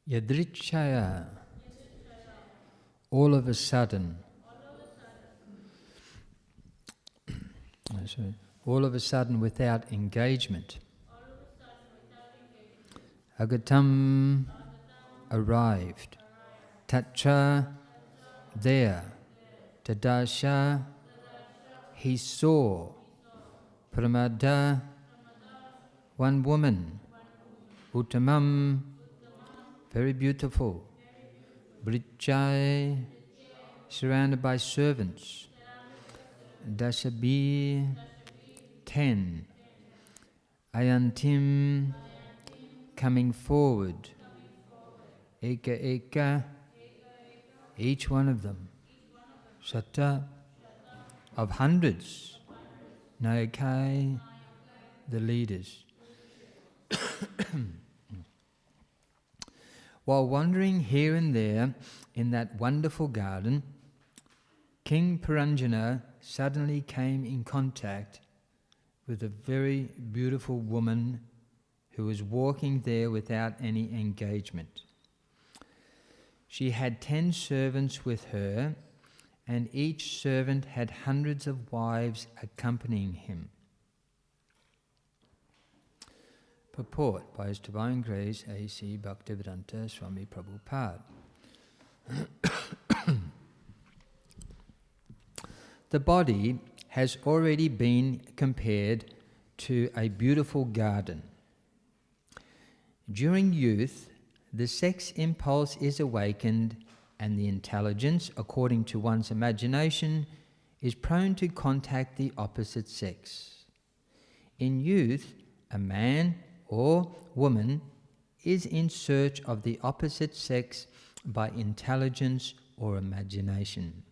Yadrichaya, all of a sudden, all of a sudden without engagement. Agatam, arrived. Tatra, there. Tadasha, he saw. Pramada, one woman. Uttamam, very beautiful. Brijai, surrounded by servants. Dasabi, 10. Ayantim, coming forward. Eka eka, each one of them. Shata, of hundreds. Nayakai, the leaders. While wandering here and there in that wonderful garden, King Puranjana suddenly came in contact with a very beautiful woman who was walking there without any engagement. She had 10 servants with her, and each servant had hundreds of wives accompanying him. Purport by His Divine Grace A.C. Bhaktivedanta Swami Prabhupada. The body has already been compared to a beautiful garden. During youth, the sex impulse is awakened and the intelligence, according to one's imagination, is prone to contact the opposite sex. In youth, a man or woman is in search of the opposite sex by intelligence or imagination,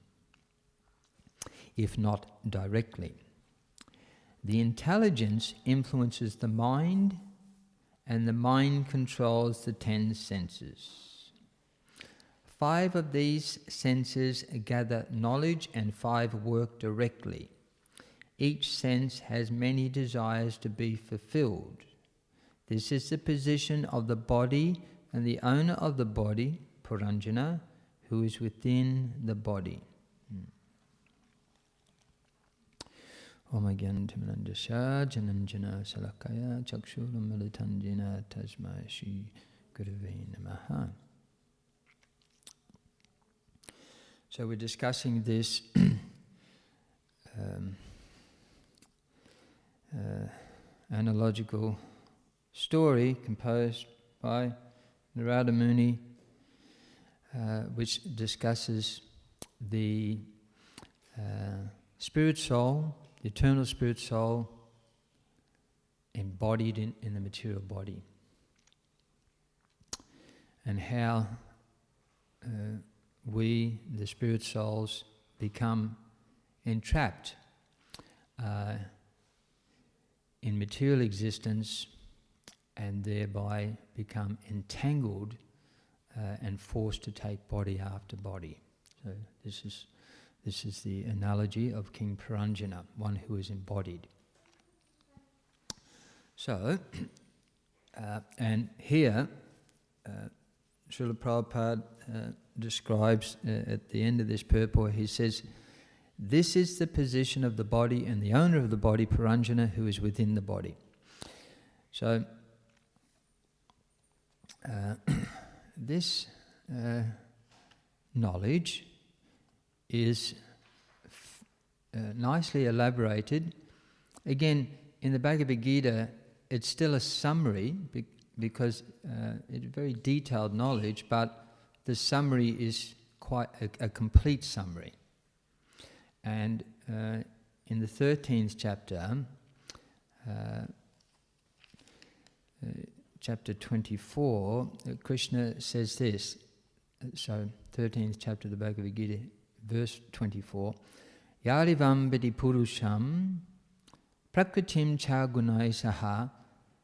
if not directly. The intelligence influences the mind, and the mind controls the 10 senses. 5 of these senses gather knowledge and 5 work directly. Each sense has many desires to be fulfilled. This is the position of the body and the owner of the body, Puranjana, who is within the body. Om Agyantimanandasya Jananjana Salakaya Chakshuram Militanjana Tasmai Shri Gurave Namaha. So we're discussing this analogical story composed by Narada Muni, which discusses the spirit soul, the eternal spirit soul, embodied in the material body, and how we, the spirit souls, become entrapped in material existence and thereby become entangled and forced to take body after body. So this is the analogy of King Puranjana, one who is embodied. So, and here, Srila Prabhupada describes at the end of this purport, he says, this is the position of the body and the owner of the body, Puranjana, who is within the body. So, this knowledge is nicely elaborated. Again, in the Bhagavad Gita, it's still a summary because it's very detailed knowledge, but the summary is quite a complete summary. And in the 13th chapter, chapter 24, Krishna says this. So, 13th chapter of the Bhagavad Gita, verse 24. Yarivam vidi purusham prakritim cha gunai saha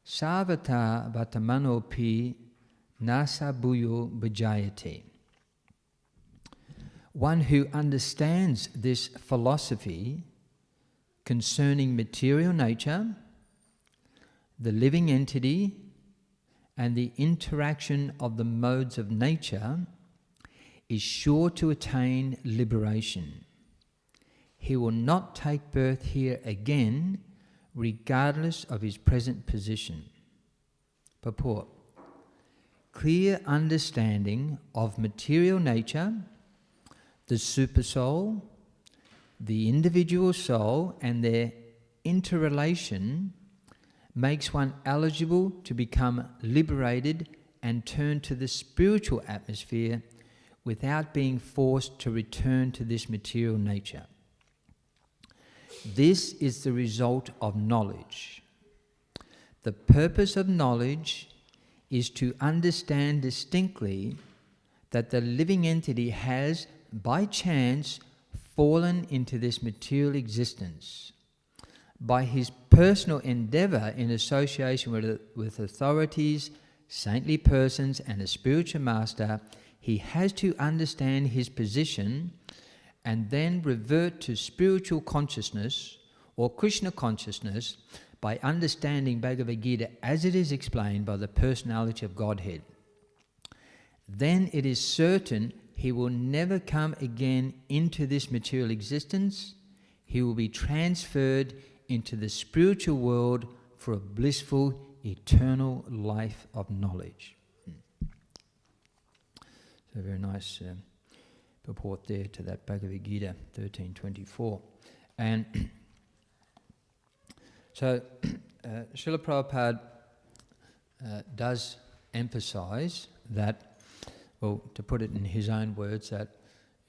savata vatamanopi nasa bhuyo bhajayate. One who understands this philosophy concerning material nature, the living entity, and the interaction of the modes of nature, is sure to attain liberation. He will not take birth here again, regardless of his present position. Purport: clear understanding of material nature, the supersoul, the individual soul, and their interrelation makes one eligible to become liberated and turn to the spiritual atmosphere without being forced to return to this material nature. This is the result of knowledge. The purpose of knowledge is to understand distinctly that the living entity has, by chance, fallen into this material existence. By his personal endeavour in association with authorities, saintly persons and a spiritual master, he has to understand his position and then revert to spiritual consciousness or Krishna consciousness by understanding Bhagavad Gita as it is explained by the personality of Godhead. Then it is certain he will never come again into this material existence. He will be transferred into the spiritual world for a blissful, eternal life of knowledge. So a very nice purport there to that Bhagavad Gita 13:24. And so Srila Prabhupada does emphasize that, well, to put it in his own words, that,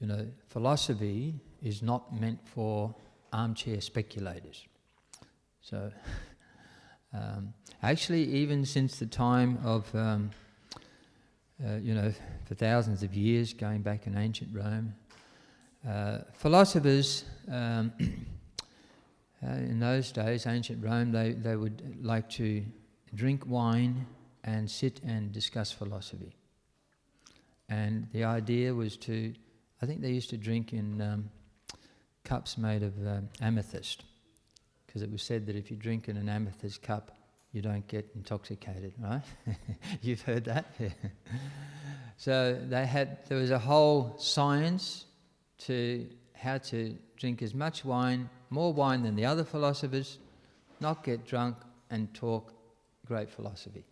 you know, philosophy is not meant for armchair speculators. So, actually, even since the time of, for thousands of years, going back in ancient Rome, philosophers, in those days, ancient Rome, they would like to drink wine and sit and discuss philosophy. And the idea was to, I think they used to drink in cups made of amethyst, because it was said that if you drink in an amethyst cup, you don't get intoxicated, right? You've heard that? Yeah. So there was a whole science to how to drink as much wine, more wine than the other philosophers, not get drunk and talk great philosophy.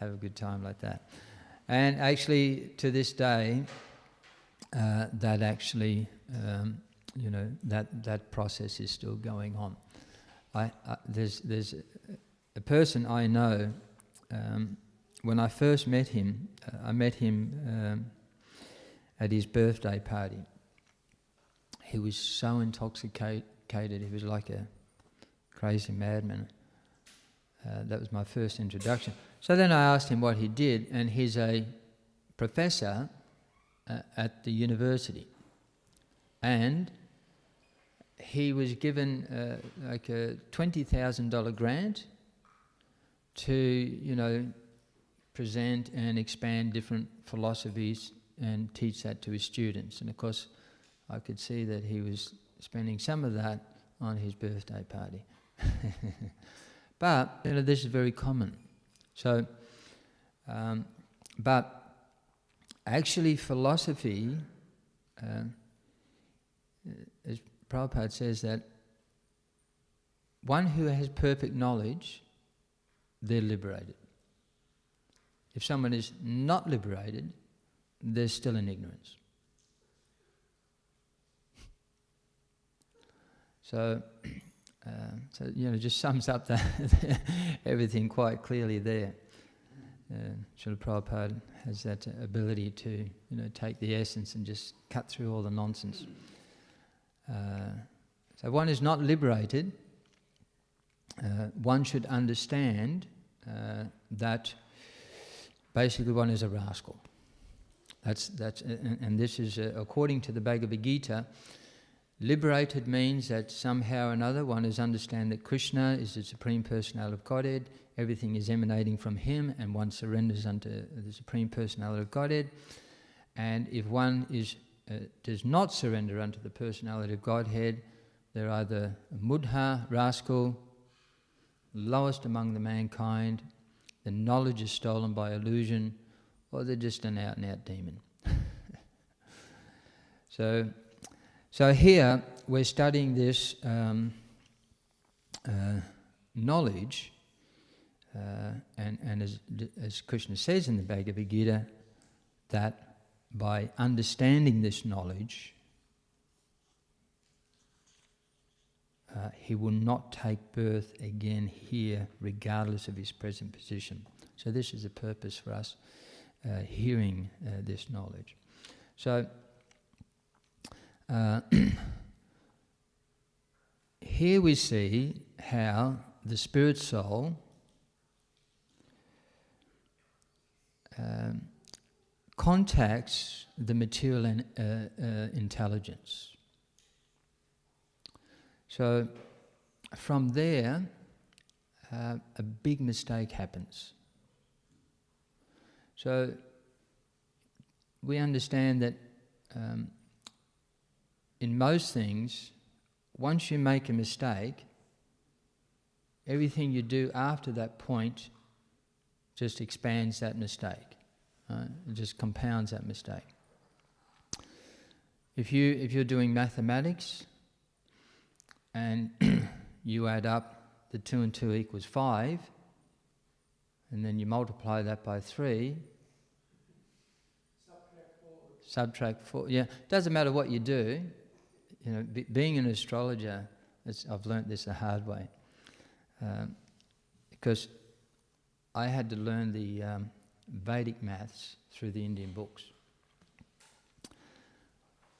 Have a good time like that. And actually, to this day, that actually, that process is still going on. There's a person I know. When I first met him, I met him at his birthday party. He was so intoxicated. He was like a crazy madman. That was my first introduction. So then I asked him what he did, and he's a professor at the university. And he was given like a $20,000 grant to, present and expand different philosophies and teach that to his students. And of course, I could see that he was spending some of that on his birthday party. But, this is very common. So, but actually philosophy, as Prabhupada says, that one who has perfect knowledge, they're liberated. If someone is not liberated, they're still in ignorance. So just sums up everything quite clearly there. Srila Prabhupada has that ability to, take the essence and just cut through all the nonsense. So one is not liberated. One should understand that basically one is a rascal. And this is according to the Bhagavad Gita. Liberated means that somehow or another one is understand that Krishna is the Supreme Personality of Godhead, everything is emanating from him, and one surrenders unto the Supreme Personality of Godhead. And if one does not surrender unto the Personality of Godhead, they're either a mudha, rascal, lowest among the mankind, the knowledge is stolen by illusion, or they're just an out-and-out demon. So here we're studying this knowledge, and as Krishna says in the Bhagavad Gita, that by understanding this knowledge, he will not take birth again here, regardless of his present position. So this is the purpose for us hearing this knowledge. So here we see how the spirit soul contacts the material intelligence. So from there, a big mistake happens. So we understand that in most things, once you make a mistake, everything you do after that point just expands that mistake. It just compounds that mistake. If you're doing mathematics and you add up the 2 and 2 equals 5, and then you multiply that by 3, subtract 4. Yeah, doesn't matter what you do. You know, being an astrologer, I've learnt this the hard way, because I had to learn the Vedic maths through the Indian books.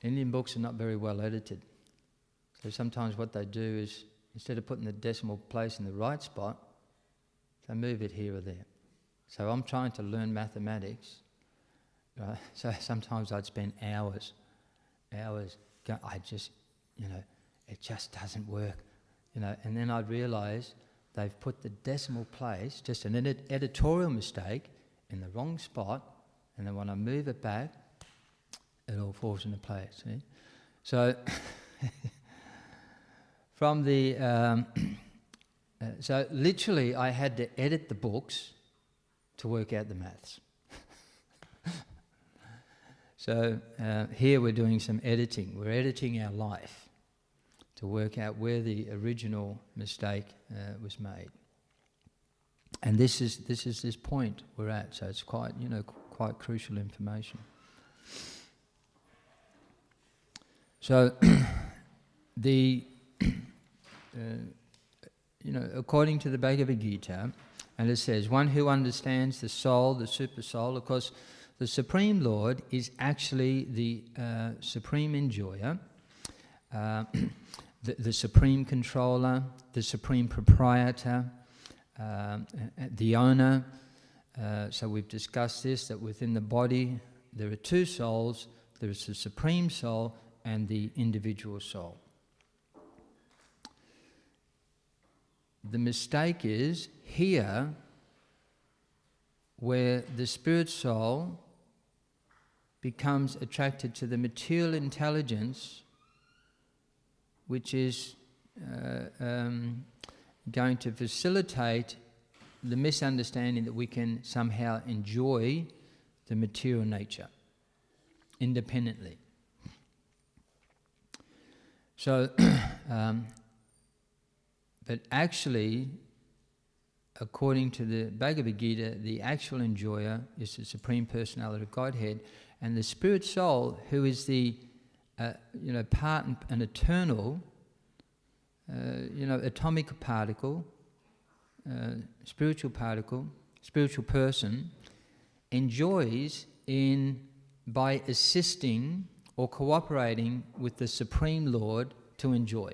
Indian books are not very well edited, so sometimes what they do is, instead of putting the decimal place in the right spot, they move it here or there. So I'm trying to learn mathematics, right? So sometimes I'd spend hours. I just, it just doesn't work, and then I'd realise they've put the decimal place, just an editorial mistake, in the wrong spot, and then when I move it back, it all falls into place. See? So from the so literally I had to edit the books to work out the maths. So here we're doing some editing. We're editing our life to work out where the original mistake was made. And this is this point we're at. So it's quite crucial information. So according to the Bhagavad Gita, and it says, one who understands the soul, the super soul, of course, the Supreme Lord is actually the supreme enjoyer, the supreme controller, the supreme proprietor, the owner. So we've discussed this, that within the body there are two souls. There is the supreme soul and the individual soul. The mistake is here where the spirit soul becomes attracted to the material intelligence, which is going to facilitate the misunderstanding that we can somehow enjoy the material nature independently. So, but actually, according to the Bhagavad Gita, the actual enjoyer is the Supreme Personality of Godhead, and the spirit soul, who is the part and eternal, atomic particle, spiritual person, enjoys by assisting or cooperating with the Supreme Lord to enjoy.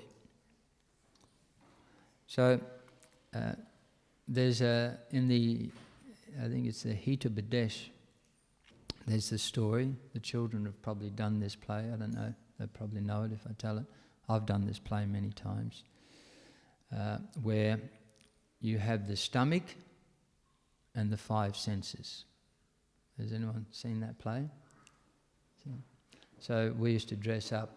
So there's I think it's the Hita Badesh, there's the story. The children have probably done this play. I don't know. They probably know it if I tell it. I've done this play many times, where you have the stomach and the 5 senses. Has anyone seen that play? So we used to dress up,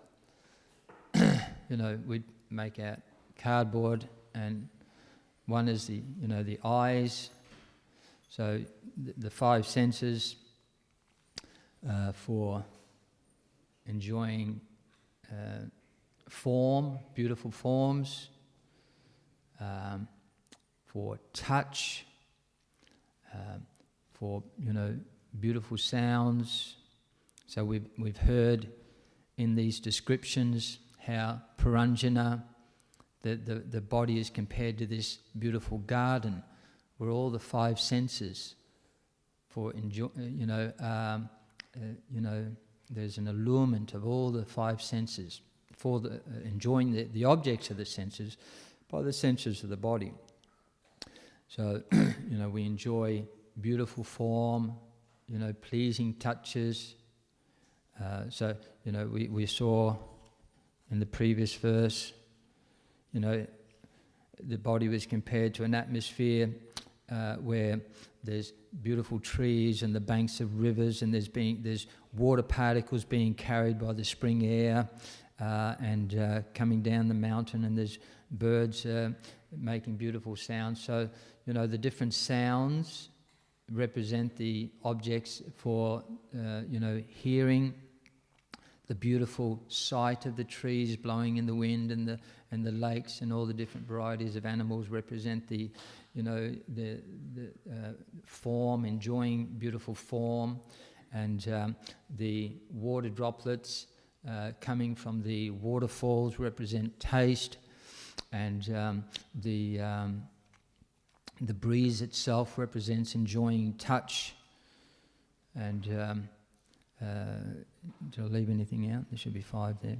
we'd make out cardboard, and one is the eyes. So the five senses for enjoying form, beautiful forms, for touch, for beautiful sounds. So we've heard in these descriptions how Puranjana, the body is compared to this beautiful garden, where all the five senses for there's an allurement of all the five senses for the enjoying the objects of the senses by the senses of the body. So we enjoy beautiful form, pleasing touches. So we saw in the previous verse, the body was compared to an atmosphere where there's beautiful trees and the banks of rivers, and there's water particles being carried by the spring air and coming down the mountain, and there's birds making beautiful sounds. So the different sounds represent the objects for hearing. The beautiful sight of the trees blowing in the wind, and the lakes and all the different varieties of animals represent the form, enjoying beautiful form, and the water droplets coming from the waterfalls represent taste, and the breeze itself represents enjoying touch. And did I leave anything out? There should be five there.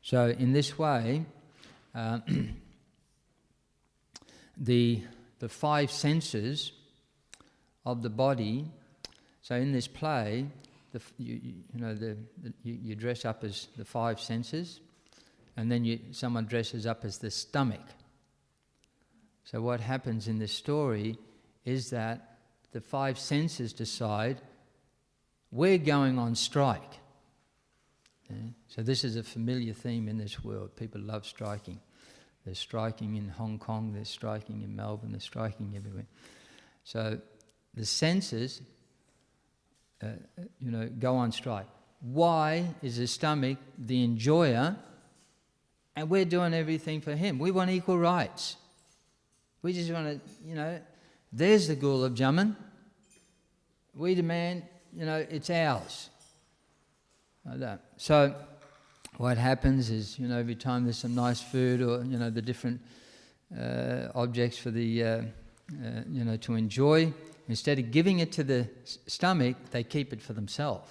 So in this way, the five senses of the body. So in this play, you dress up as the five senses, and then someone dresses up as the stomach. So what happens in this story is that the five senses decide we're going on strike. Yeah? So this is a familiar theme in this world. People love striking. They're striking in Hong Kong, they're striking in Melbourne, they're striking everywhere. So the senses, go on strike. Why is the stomach the enjoyer and we're doing everything for him? We want equal rights. We just want to, there's the gulab jamun. We demand, it's ours. Like that. So what happens is, every time there's some nice food or, the different objects for the, to enjoy, instead of giving it to the stomach, they keep it for themselves.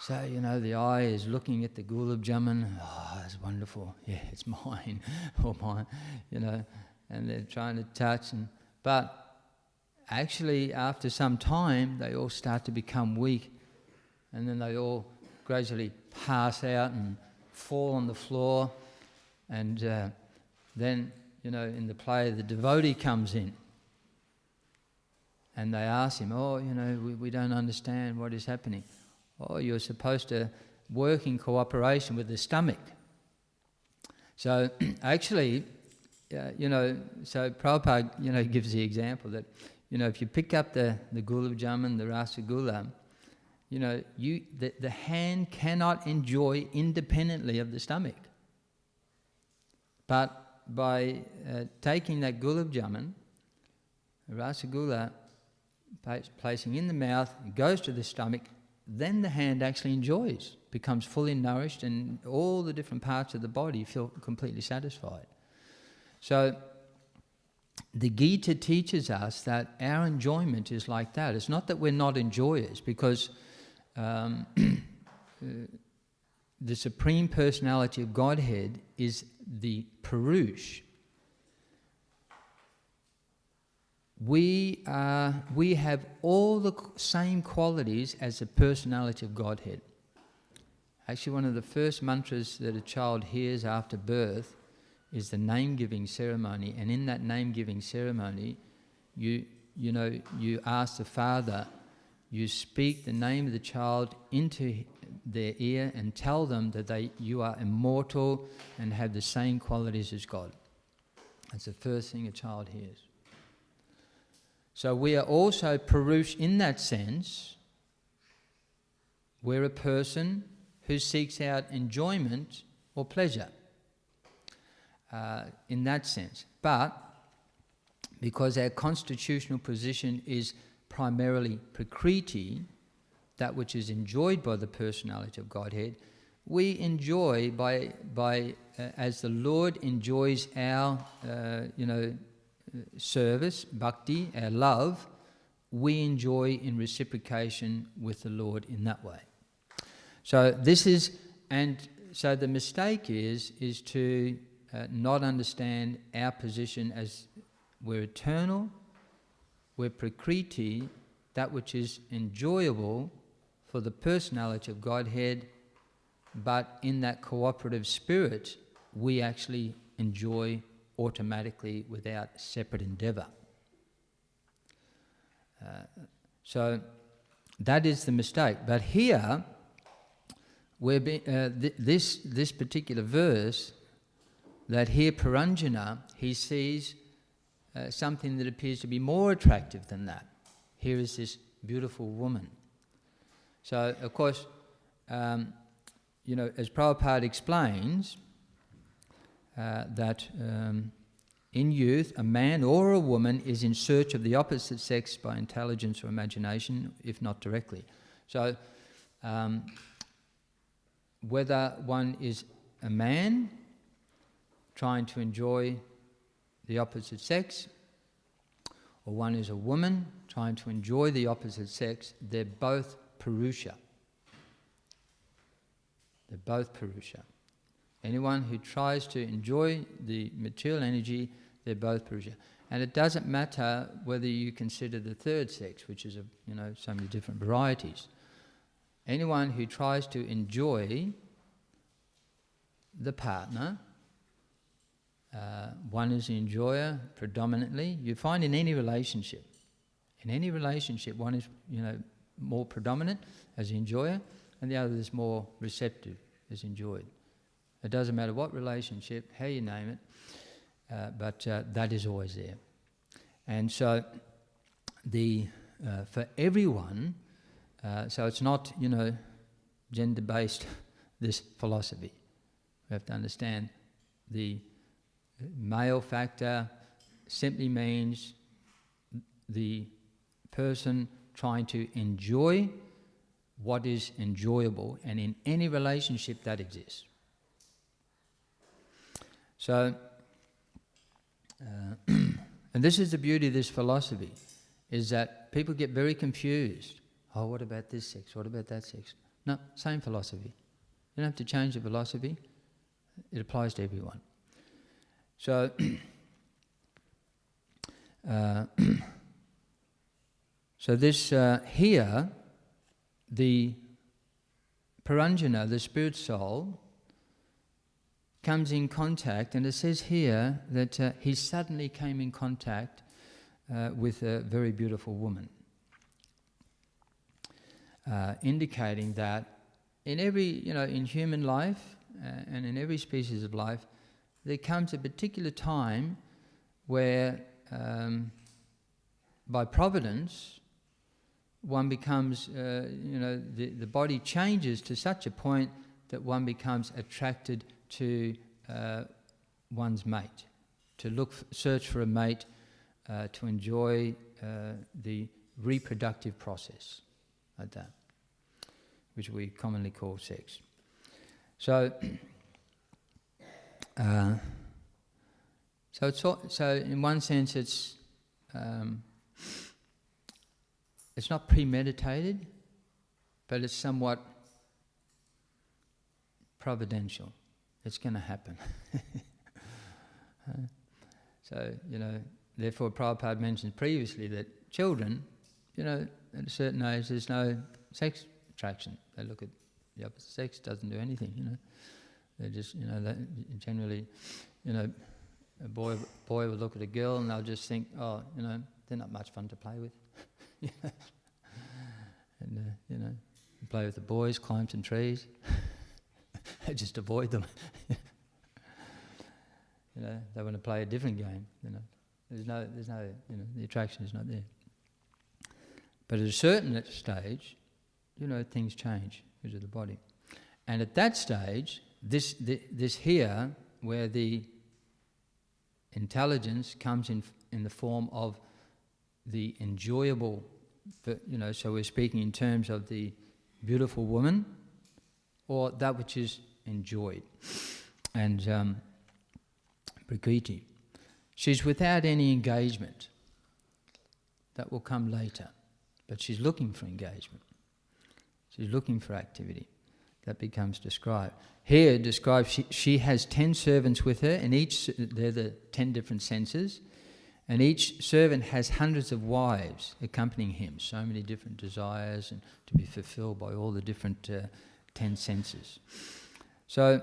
So, the eye is looking at the gulab jamun, oh, it's wonderful, yeah, it's mine, or mine, and they're trying to touch. But actually, after some time, they all start to become weak, and then they all gradually pass out and fall on the floor. And then, in the play, the devotee comes in, and they ask him, we don't understand what is happening. Oh, you're supposed to work in cooperation with the stomach. So actually, so Prabhupada, gives the example that, if you pick up the gulab jamun, the rasagula, the hand cannot enjoy independently of the stomach. But by taking that gulab jamun, the rasagula, placing in the mouth, it goes to the stomach, then the hand actually enjoys, becomes fully nourished, and all the different parts of the body feel completely satisfied. So the Gita teaches us that our enjoyment is like that. It's not that we're not enjoyers, because the Supreme Personality of Godhead is the Purush. We have all the same qualities as the Personality of Godhead. Actually, one of the first mantras that a child hears after birth is the name-giving ceremony, and in that name-giving ceremony, you ask the father, you speak the name of the child into their ear and tell them that you are immortal and have the same qualities as God. That's the first thing a child hears. So we are also Purush in that sense. We're a person who seeks out enjoyment or pleasure in that sense. But because our constitutional position is primarily Prakriti, that which is enjoyed by the personality of Godhead, we enjoy by as the Lord enjoys our service, bhakti, our love, we enjoy in reciprocation with the Lord in that way. So this is, and so the mistake is to not understand our position as we're eternal, we're Prakriti, that which is enjoyable for the personality of Godhead, but in that cooperative spirit, we actually enjoy automatically without separate endeavour. So that is the mistake. But here, this particular verse, that here Puranjana, he sees something that appears to be more attractive than that. Here is this beautiful woman. So, of course, as Prabhupada explains, that in youth, a man or a woman is in search of the opposite sex by intelligence or imagination, if not directly. So, whether one is a man trying to enjoy the opposite sex, or one is a woman trying to enjoy the opposite sex, they're both Purusha. They're both Purusha. Anyone who tries to enjoy the material energy, they're both Purusha. And it doesn't matter whether you consider the third sex, which is so many different varieties. Anyone who tries to enjoy the partner, one is the enjoyer predominantly. You find in any relationship, one is more predominant as the enjoyer, and the other is more receptive as enjoyed. It doesn't matter what relationship, how you name it, but that is always there. And so for everyone, so it's not gender-based, this philosophy. We have to understand the male factor simply means the person trying to enjoy what is enjoyable, and in any relationship that exists. So, and this is the beauty of this philosophy, is that people get very confused. Oh, what about this sex? What about that sex? No, same philosophy. You don't have to change the philosophy. It applies to everyone. So, so this here, the Puranjana, the spirit soul, comes in contact, and it says here that he suddenly came in contact with a very beautiful woman, indicating that in every, in human life and in every species of life, there comes a particular time where, by providence, one becomes, the body changes to such a point that one becomes attracted to one's mate, to search for a mate, to enjoy the reproductive process, like that, which we commonly call sex. So, so in one sense, it's not premeditated, but it's somewhat providential. It's going to happen. So, therefore Prabhupada mentioned previously that children, at a certain age, there's no sex attraction. They look at the opposite sex, doesn't do anything, They just, they generally, a boy will look at a girl and they'll just think, oh, they're not much fun to play with. And, play with the boys, climb some trees. Just avoid them. They want to play a different game. There's no, the attraction is not there. But at a certain stage, things change because of the body. And at that stage, this here, where the intelligence comes in the form of the enjoyable, so we're speaking in terms of the beautiful woman, or that which is enjoyed. And Prakriti, she's without any engagement. That will come later. But she's looking for engagement. She's looking for activity. That becomes described. Here it describes she has 10 servants with her, and they're the 10 different senses, and each servant has hundreds of wives accompanying him, so many different desires and to be fulfilled by all the different 10 senses. So,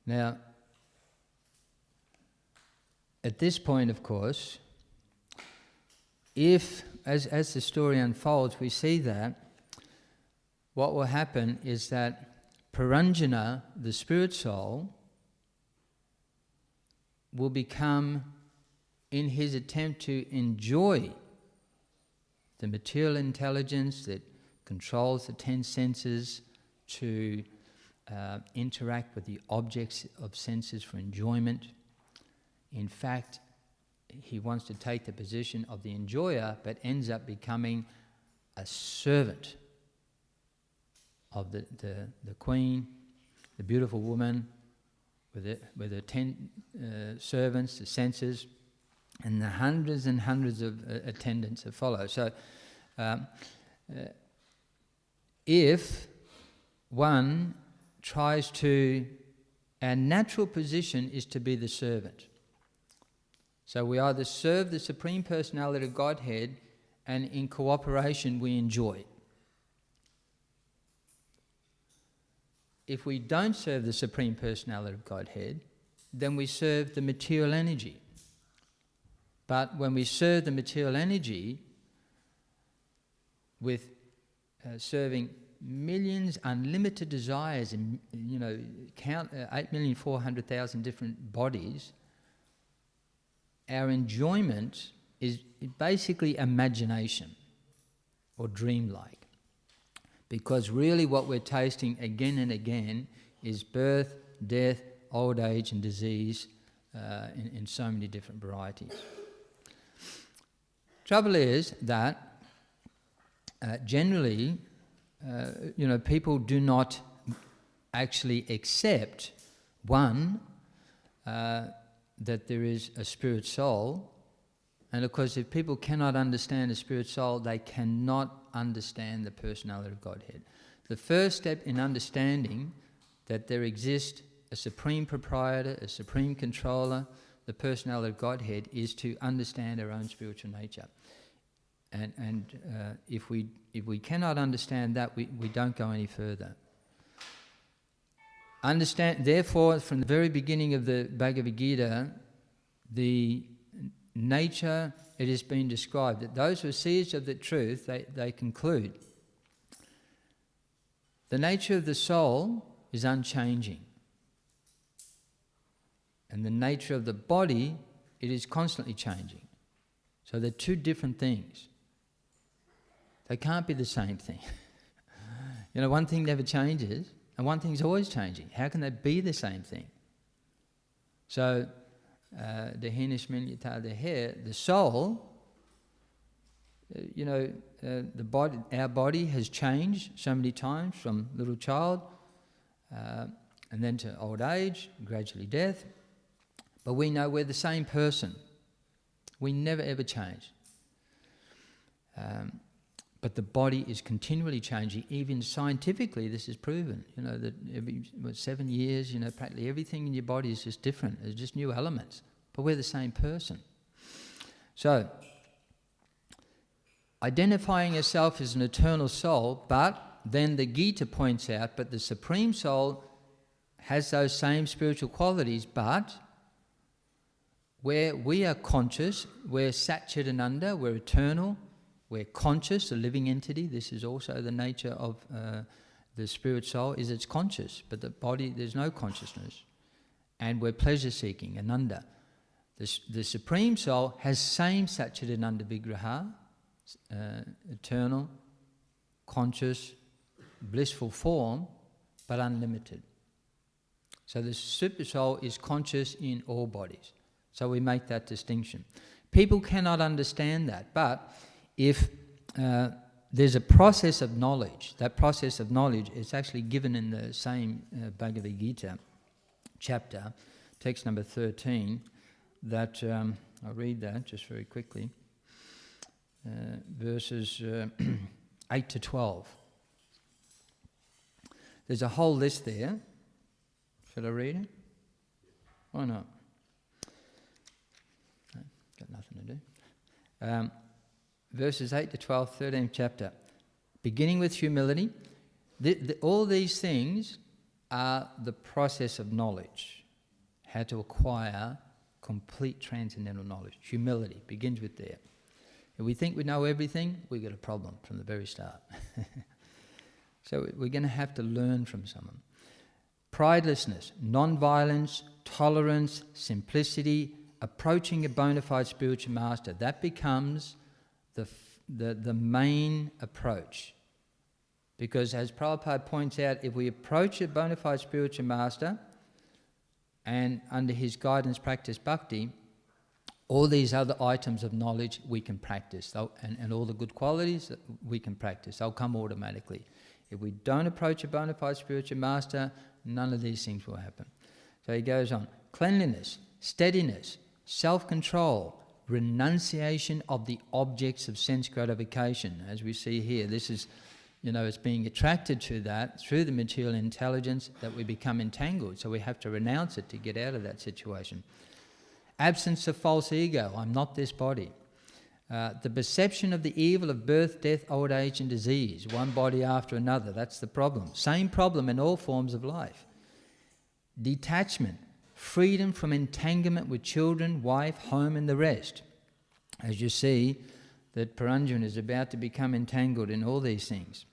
now, at this point, of course, if, as the story unfolds, we see that what will happen is that Puranjana, the spirit soul, will become, in his attempt to enjoy the material intelligence that controls the 10 senses, to interact with the objects of senses for enjoyment. In fact, he wants to take the position of the enjoyer, but ends up becoming a servant of the queen, the beautiful woman, with the 10 servants, the senses, and the hundreds and hundreds of attendants that follow. So, if one tries to, our natural position is to be the servant. So we either serve the Supreme Personality of Godhead, and in cooperation we enjoy. If we don't serve the Supreme Personality of Godhead, then we serve the material energy. But when we serve the material energy with serving millions, unlimited desires, and count 8,400,000 different bodies, our enjoyment is basically imagination or dreamlike. Because really what we're tasting again and again is birth, death, old age and disease in so many different varieties. Trouble is that generally, people do not actually accept, one, that there is a spirit soul, and of course if people cannot understand the spirit soul, they cannot understand the personality of Godhead. The first step in understanding that there exists a supreme proprietor, a supreme controller, the personality of Godhead, is to understand our own spiritual nature. And if we cannot understand that, we don't go any further. Understand, therefore, from the very beginning of the Bhagavad Gita, the nature, it has been described, that those who are seers of the truth, they conclude, the nature of the soul is unchanging. And the nature of the body, it is constantly changing. So they're two different things. They can't be the same thing. One thing never changes, and one thing's always changing. How can they be the same thing? So, the soul, the body, our body has changed so many times from little child, and then to old age, gradually death. But we know we're the same person. We never ever change. But the body is continually changing. Even scientifically, this is proven. That every 7 years, practically everything in your body is just different. There's just new elements. But we're the same person. So, identifying yourself as an eternal soul, but then the Gita points out, but the Supreme Soul has those same spiritual qualities, but where we are conscious, we're Satchidananda, we're eternal, we're conscious, a living entity. This is also the nature of the spirit soul, is it's conscious, but the body, there's no consciousness. And we're pleasure-seeking, ananda. The Supreme Soul has same Satchidananda Vigraha, eternal, conscious, blissful form, but unlimited. So the Super Soul is conscious in all bodies. So we make that distinction. People cannot understand that, but if there's a process of knowledge, that process of knowledge is actually given in the same Bhagavad Gita chapter, text number 13, that, I'll read that just very quickly, verses 8 to 12. There's a whole list there. Should I read it? Why not? No, got nothing to do. Verses 8 to 12, 13th chapter. Beginning with humility. All these things are the process of knowledge. How to acquire complete transcendental knowledge. Humility begins with there. If we think we know everything, we've got a problem from the very start. So we're going to have to learn from someone. Pridelessness, non-violence, tolerance, simplicity, approaching a bona fide spiritual master. That becomes the main approach. Because as Prabhupada points out, if we approach a bona fide spiritual master and under his guidance practice bhakti, all these other items of knowledge we can practice. And all the good qualities we can practice. They'll come automatically. If we don't approach a bona fide spiritual master, none of these things will happen. So he goes on. Cleanliness, steadiness, self-control, renunciation of the objects of sense gratification. As we see here, this is, it's being attracted to that through the material intelligence that we become entangled. So we have to renounce it to get out of that situation. Absence of false ego, I'm not this body. The perception of the evil of birth, death, old age and disease, one body after another, that's the problem. Same problem in all forms of life. Detachment, freedom from entanglement with children, wife, home and the rest. As you see, that Paranjan is about to become entangled in all these things.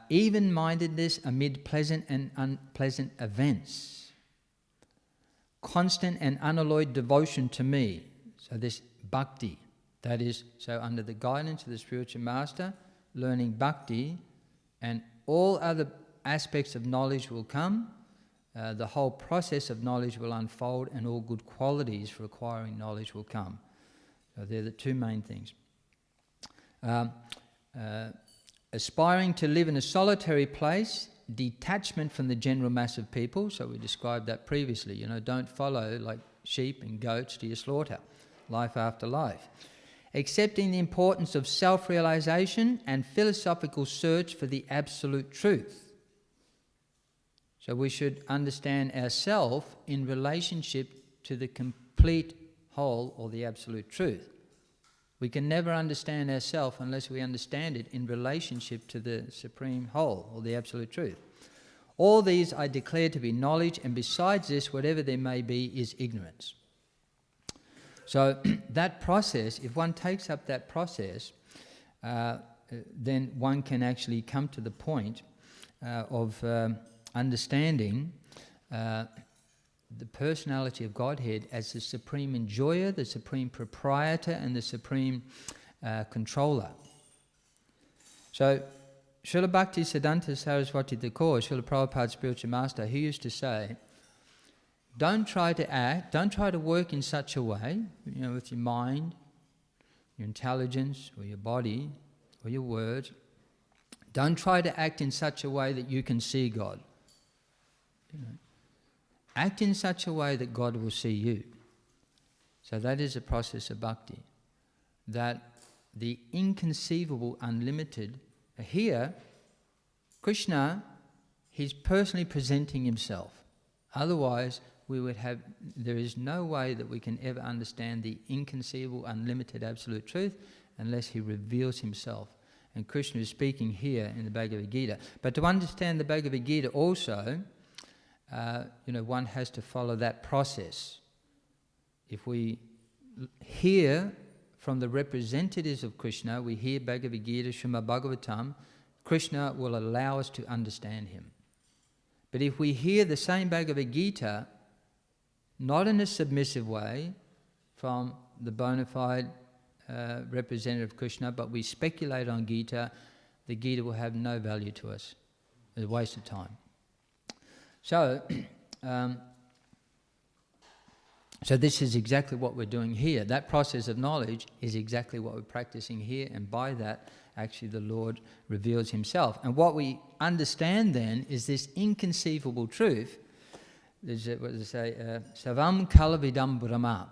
Even-mindedness amid pleasant and unpleasant events. Constant and unalloyed devotion to me. So this bhakti. That is, so under the guidance of the spiritual master, learning bhakti, and all other aspects of knowledge will come, the whole process of knowledge will unfold, and all good qualities for acquiring knowledge will come. So they're the two main things. Aspiring to live in a solitary place, detachment from the general mass of people, so we described that previously, don't follow like sheep and goats to your slaughter, life after life. Accepting the importance of self-realization and philosophical search for the absolute truth. So we should understand ourselves in relationship to the complete whole or the absolute truth. We can never understand ourselves unless we understand it in relationship to the supreme whole or the absolute truth. All these I declare to be knowledge, and besides this, whatever there may be is ignorance. So that process, if one takes up that process, then one can actually come to the point of understanding the personality of Godhead as the supreme enjoyer, the supreme proprietor, and the supreme controller. So Srila Bhaktisiddhanta Saraswati Thakur, Srila Prabhupada's spiritual master, he used to say, don't try to work in such a way, with your mind, your intelligence, or your body, or your words. Don't try to act in such a way that you can see God. Act in such a way that God will see you. So that is a process of bhakti. That the inconceivable, unlimited, here, Krishna, he's personally presenting himself. Otherwise, there is no way that we can ever understand the inconceivable, unlimited, absolute truth unless he reveals himself. And Krishna is speaking here in the Bhagavad Gita. But to understand the Bhagavad Gita also, one has to follow that process. If we hear from the representatives of Krishna, we hear Bhagavad Gita, Śrīmad Bhāgavatam, Krishna will allow us to understand him. But if we hear the same Bhagavad Gita, not in a submissive way, from the bona fide representative of Krishna, but we speculate on Gita, the Gita will have no value to us. It's a waste of time. So, so this is exactly what we're doing here. That process of knowledge is exactly what we're practicing here, and by that, actually the Lord reveals himself. And what we understand then is this inconceivable truth. There's what does it say? Savam kalavidam brahma.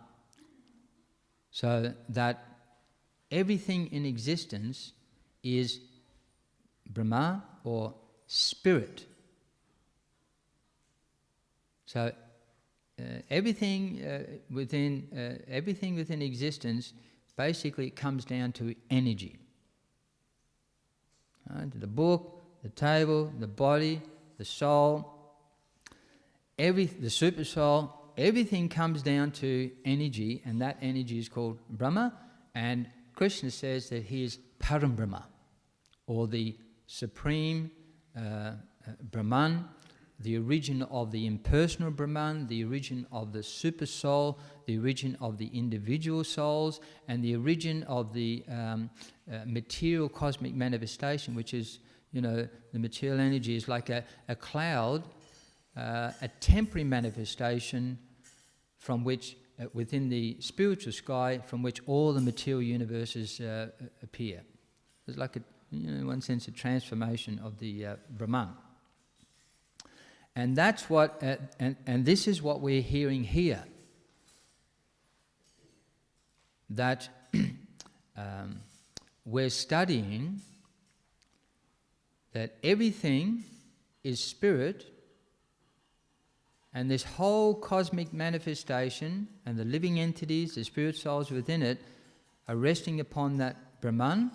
So that everything in existence is Brahma or spirit. So everything within existence basically comes down to energy. The book, the table, the body, the soul, the supersoul, everything comes down to energy, and that energy is called Brahma. And Krishna says that he is Param Brahma, or the supreme Brahman, the origin of the impersonal Brahman, the origin of the super soul, the origin of the individual souls, and the origin of the material cosmic manifestation, which is, the material energy is like a cloud, a temporary manifestation from which, within the spiritual sky, from which all the material universes appear. It's like, in one sense, a transformation of the Brahman. And that's what, and this is what we're hearing here. That we're studying that everything is spirit, and this whole cosmic manifestation and the living entities, the spirit souls within it, are resting upon that Brahman.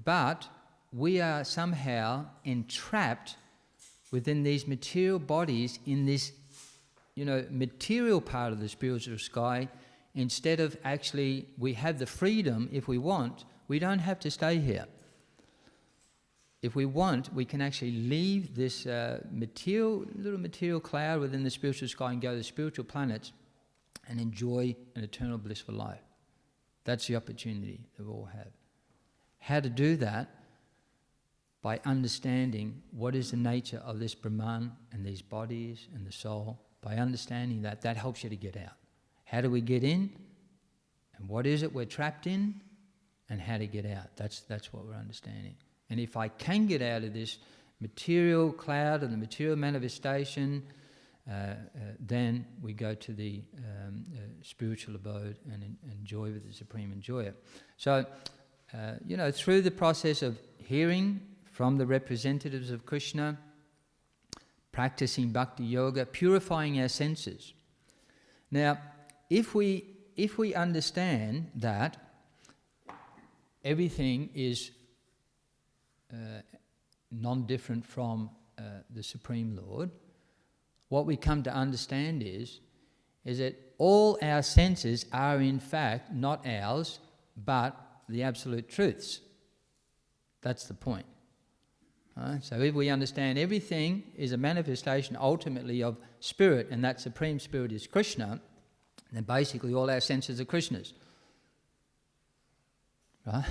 But we are somehow entrapped within these material bodies in this, material part of the spiritual sky, instead of actually, we have the freedom, if we want, we don't have to stay here. If we want, we can actually leave this little material cloud within the spiritual sky and go to the spiritual planets and enjoy an eternal blissful life. That's the opportunity that we all have. How to do that? By understanding what is the nature of this Brahman and these bodies and the soul. By understanding that helps you to get out. How do we get in? And what is it we're trapped in? And how to get out. That's what we're understanding. And if I can get out of this material cloud and the material manifestation, then we go to the spiritual abode and enjoy with the supreme enjoyer. So, through the process of hearing from the representatives of Krishna, practicing bhakti yoga, purifying our senses. Now, if we understand that everything is non-different from the Supreme Lord, what we come to understand is that all our senses are in fact not ours, but the absolute truths. That's the point. So if we understand everything is a manifestation ultimately of spirit, and that supreme spirit is Krishna, then basically all our senses are Krishna's. Right?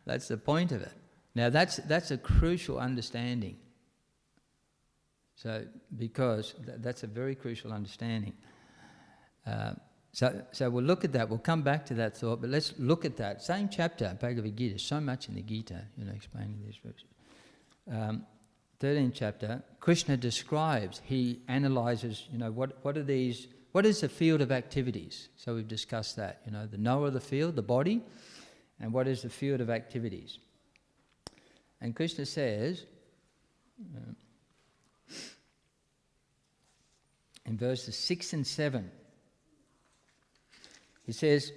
That's the point of it. Now that's a crucial understanding. So because that's a very crucial understanding. So we'll look at that. We'll come back to that thought, but let's look at that same chapter, Bhagavad Gita. So much in the Gita, explaining these verses. 13th chapter. Krishna describes. He analyzes. What are these? What is the field of activities? So we've discussed that. The knower of the field, the body, and what is the field of activities? And Krishna says in verses 6 and 7. He says,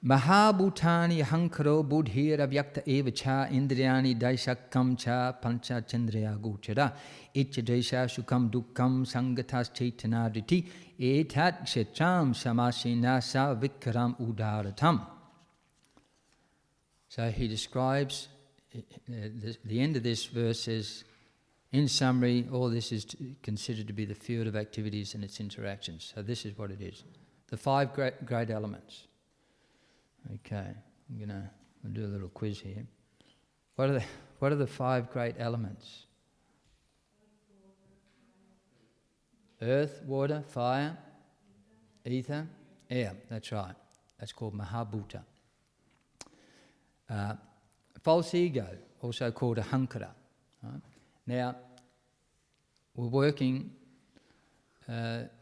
Mahabhutani hankaro buddhir avyakta eva cha indriyani daishakam cha pancha chandriya guchara itcha daisha sukam dukkam sangatas chetanadriti etat kshetram samasina sa vikaram udaratam. So he describes, the end of this verse says, in summary, all this is considered to be the field of activities and its interactions. So this is what it is. The 5 great elements. Okay, I'll do a little quiz here. What are the 5 great elements? Earth, water, fire, ether, air. That's right. That's called Mahabhuta. False ego, also called ahankara. Right? Now, we're working,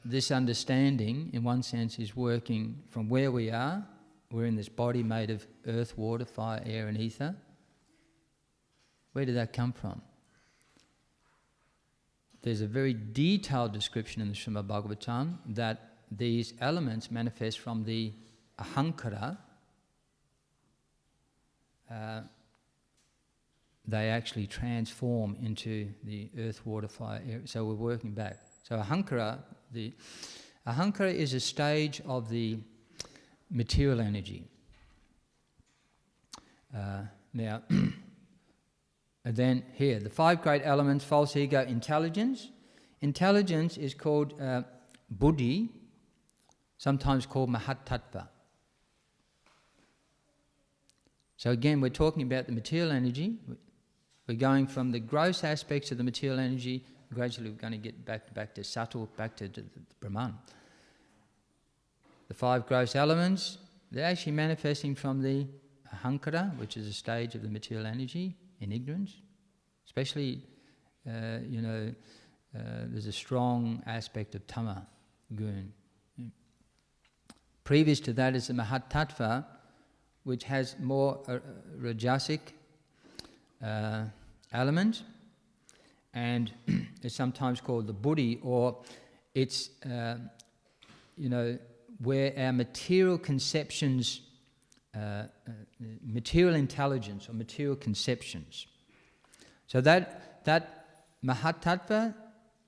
this understanding, in one sense, is working from where we are. We're in this body made of earth, water, fire, air and ether. Where did that come from? There's a very detailed description in the Śrīmad Bhāgavatam that these elements manifest from the ahankara. They actually transform into the earth, water, fire, air. So we're working back. So ahankara is a stage of the material energy. Now, and then here, the 5 great elements, false ego, intelligence. Intelligence is called buddhi, sometimes called mahat-tattva. So again, we're talking about the material energy. We're going from the gross aspects of the material energy, gradually we're going to get back to subtle, back to the Brahman. The 5 gross elements, they're actually manifesting from the ahankara, which is a stage of the material energy in ignorance. Especially, there's a strong aspect of tama, gun. Previous to that is the mahat-tattva, which has more rajasic element, and it's sometimes called the buddhi, or it's where our material conceptions, material intelligence or material conceptions. So that mahat-tattva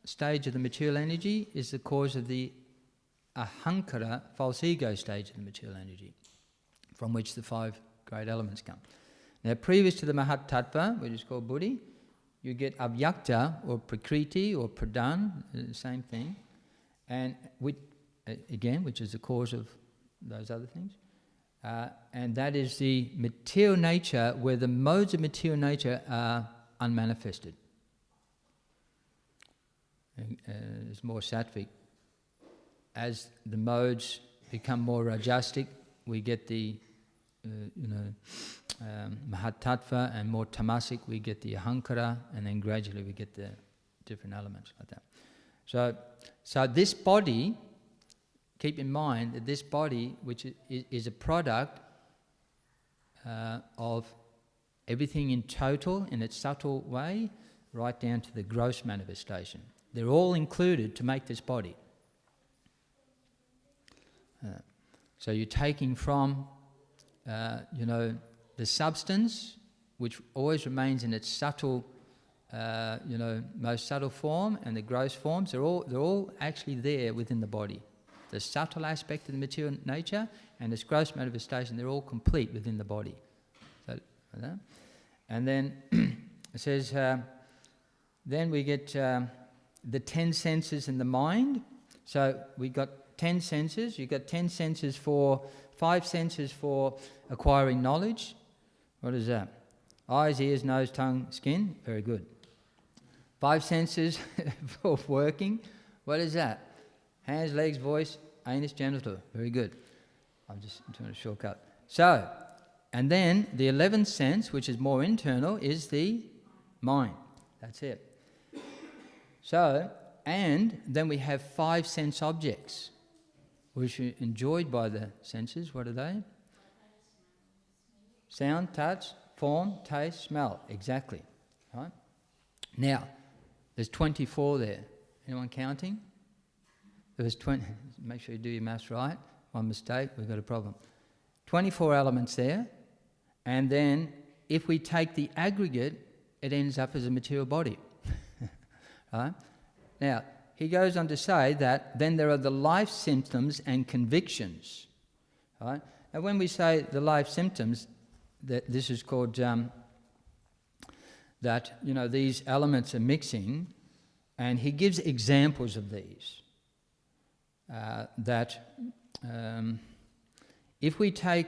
stage of the material energy is the cause of the ahankara, false ego stage of the material energy, from which the 5 great elements come. Now, previous to the mahat-tattva, which is called buddhi, you get avyakta or prakriti or pradhan, the same thing, and which is the cause of those other things. And that is the material nature, where the modes of material nature are unmanifested. It's more sattvic. As the modes become more rajasic, we get the mahat-tattva, and more tamasic, we get the ahankara, and then gradually we get the different elements like that. So this body, keep in mind that this body, which is a product of everything in total, in its subtle way, right down to the gross manifestation. They're all included to make this body. So you're taking from, the substance, which always remains in its subtle, most subtle form, and the gross forms. They're all actually there within the body. The subtle aspect of the material nature and its gross manifestation, they're all complete within the body. So, and then it says, then we get the 10 senses in the mind. So we got 10 senses. You've got 10 senses 5 senses for acquiring knowledge. What is that? Eyes, ears, nose, tongue, skin. Very good. 5 senses for working. What is that? Hands, legs, voice, anus, genital. Very good. I'm just doing a shortcut. So, and then the 11th sense, which is more internal, is the mind. That's it. So, and then we have 5 sense objects, which are enjoyed by the senses. What are they? Sound, touch, form, taste, smell. Exactly. Right? Now, there's 24 there. Anyone counting? There's 20. Make sure you do your maths right. One mistake, we've got a problem. 24 elements there. And then, if we take the aggregate, it ends up as a material body. Right? Now, he goes on to say that then there are the life symptoms and convictions. Right? Now, when we say the life symptoms, that this is called that, these elements are mixing, and he gives examples of these. If we take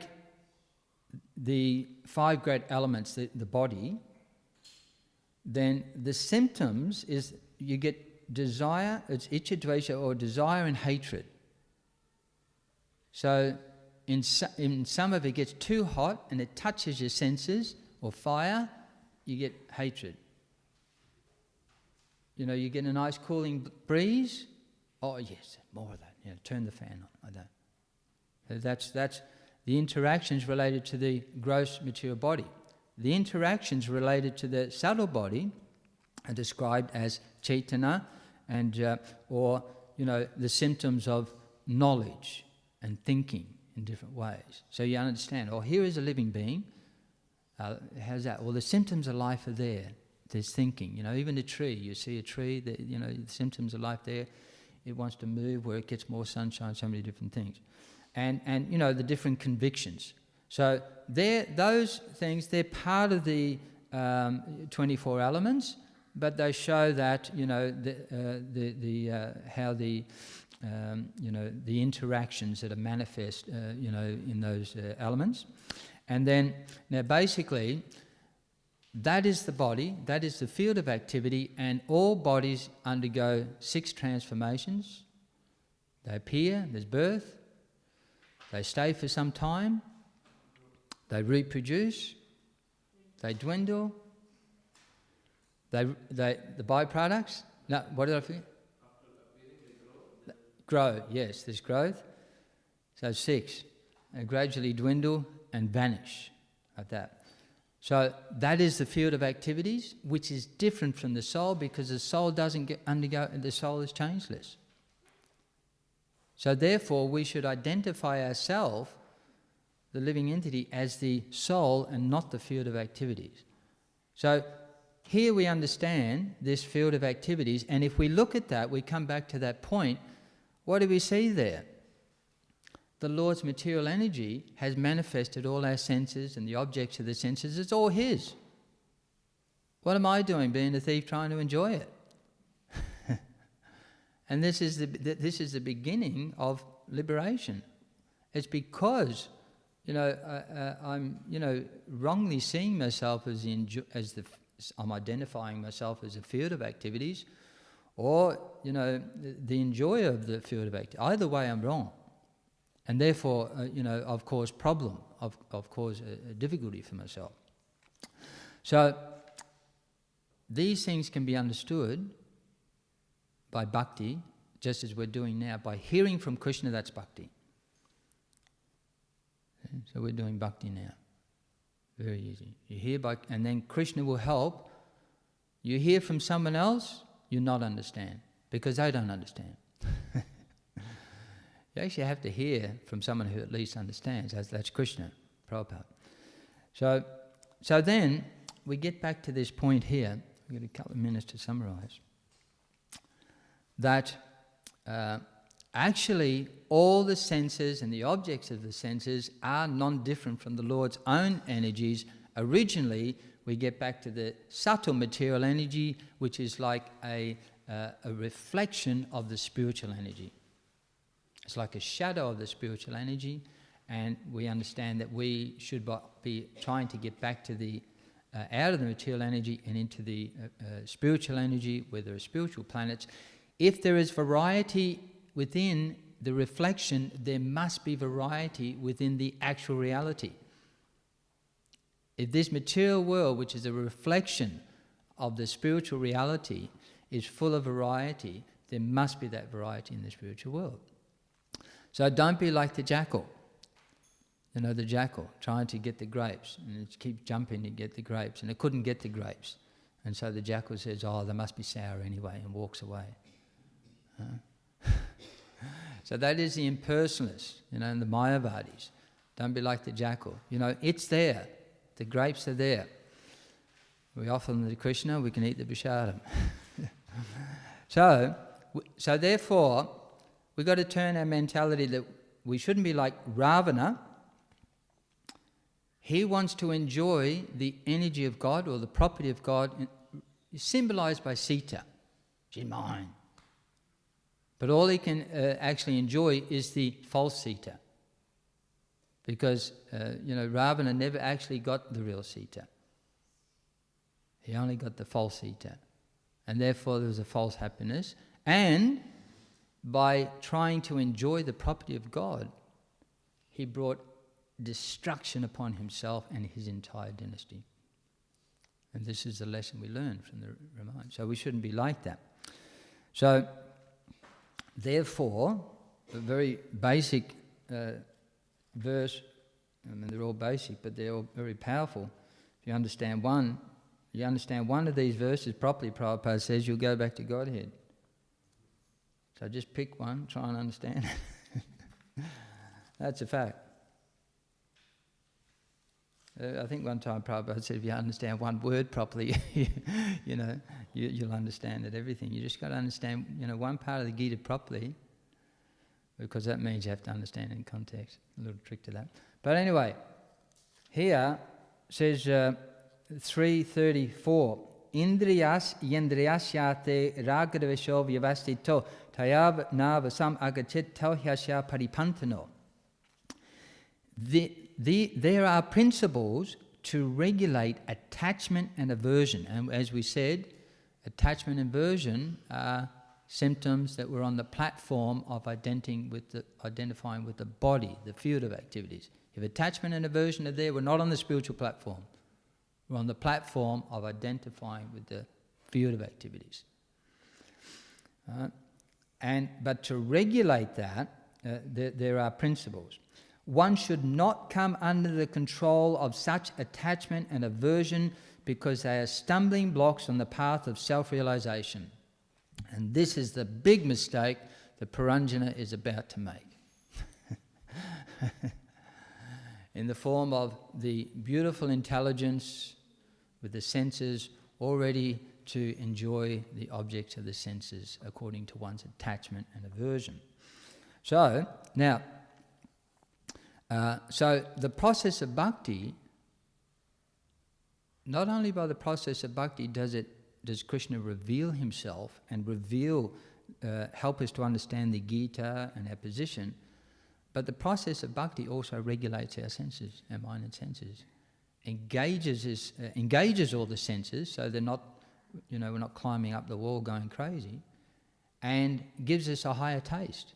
the 5 great elements, the body, then the symptoms is you get desire, it's itcha, dvesha, or desire and hatred. So in some of it gets too hot and it touches your senses, or fire, you get hatred. You get a nice cooling breeze, oh yes, more of that. Turn the fan on, like that. So that's the interactions related to the gross material body. The interactions related to the subtle body are described as chaitana, and the symptoms of knowledge and thinking in different ways. So you understand, here is a living being. How's that? Well, the symptoms of life are there. There's thinking. Even a tree. You see a tree. The symptoms of life there. It wants to move where it gets more sunshine. So many different things, and the different convictions. So those things, they're part of the 24 elements, but they show that how the interactions that are manifest in those elements. And then now basically that is the body, that is the field of activity, and all bodies undergo 6 transformations. They appear, there's birth, they stay for some time, they reproduce, they dwindle, they the byproducts. No, what did I forget? Grow, yes, there's growth. So 6, and gradually dwindle and vanish, like that. So that is the field of activities, which is different from the soul, because the soul doesn't undergo. The soul is changeless. So therefore, we should identify ourselves, the living entity, as the soul and not the field of activities. So here we understand this field of activities, and if we look at that, we come back to that point. What do we see there? The Lord's material energy has manifested all our senses and the objects of the senses. It's all His. What am I doing, being a thief, trying to enjoy it? And this is the beginning of liberation. It's because I'm wrongly seeing myself I'm identifying myself as a field of activities, or the enjoyer of the field of activity. Either way, I'm wrong. And therefore, I've caused problem, I've caused a difficulty for myself. So these things can be understood by bhakti, just as we're doing now. By hearing from Krishna, that's bhakti. So we're doing bhakti now. Very easy. You hear and then Krishna will help. You hear from someone else, you not understand, because they don't understand. You actually have to hear from someone who at least understands. That's Krishna, Prabhupada. So then we get back to this point here. We've got a couple of minutes to summarize. That actually all the senses and the objects of the senses are non-different from the Lord's own energies. Originally, we get back to the subtle material energy, which is like a reflection of the spiritual energy. It's like a shadow of the spiritual energy, and we understand that we should be trying to get back to the out of the material energy and into the spiritual energy, where there are spiritual planets. If there is variety within the reflection, there must be variety within the actual reality. If this material world, which is a reflection of the spiritual reality, is full of variety, there must be that variety in the spiritual world. So don't be like the jackal. The jackal trying to get the grapes, and it keeps jumping to get the grapes, and it couldn't get the grapes. And so the jackal says, they must be sour anyway, and walks away. So that is the impersonalists, and the Mayavadis. Don't be like the jackal. It's there. The grapes are there. We offer them to Krishna, we can eat the prasadam. So therefore, we've got to turn our mentality that we shouldn't be like Ravana, He wants to enjoy the energy of God or the property of God, symbolized by Sita. She's mine. But all he can actually enjoy is the false Sita. Because, Ravana never actually got the real Sita. He only got the false Sita. And therefore there was a false happiness. And by trying to enjoy the property of God, he brought destruction upon himself and his entire dynasty. And this is the lesson we learn from the Ramayana. So we shouldn't be like that. So, therefore, a very basic verse, I mean they're all basic, but they're all very powerful. If you understand one of these verses properly, Prabhupada says, you'll go back to Godhead. So just pick one, try and understand it. That's a fact. I think one time Prabhupada said, if you understand one word properly, you'll understand it, everything. You just got to understand, one part of the Gita properly, because that means you have to understand it in context. A little trick to that. But anyway, here says 334, Indriyas yendriyasyate ragadavesho vyavastito tayab navasam agachit tauhyasya paripantano. There are principles to regulate attachment and aversion. And as we said, attachment and aversion are symptoms that were on the platform of identifying with the body, the field of activities. If attachment and aversion are there, we're not on the spiritual platform. We're on the platform of identifying with the field of activities. But to regulate that, there are principles. One should not come under the control of such attachment and aversion because they are stumbling blocks on the path of self-realization. And this is the big mistake that Puranjana is about to make. In the form of the beautiful intelligence with the senses all ready to enjoy the objects of the senses according to one's attachment and aversion. So, now, so the process of bhakti, not only by the process of bhakti does Krishna reveal himself and help us to understand the Gita and our position, but the process of bhakti also regulates our senses, our mind and senses, engages all the senses so they're not, we're not climbing up the wall going crazy, and gives us a higher taste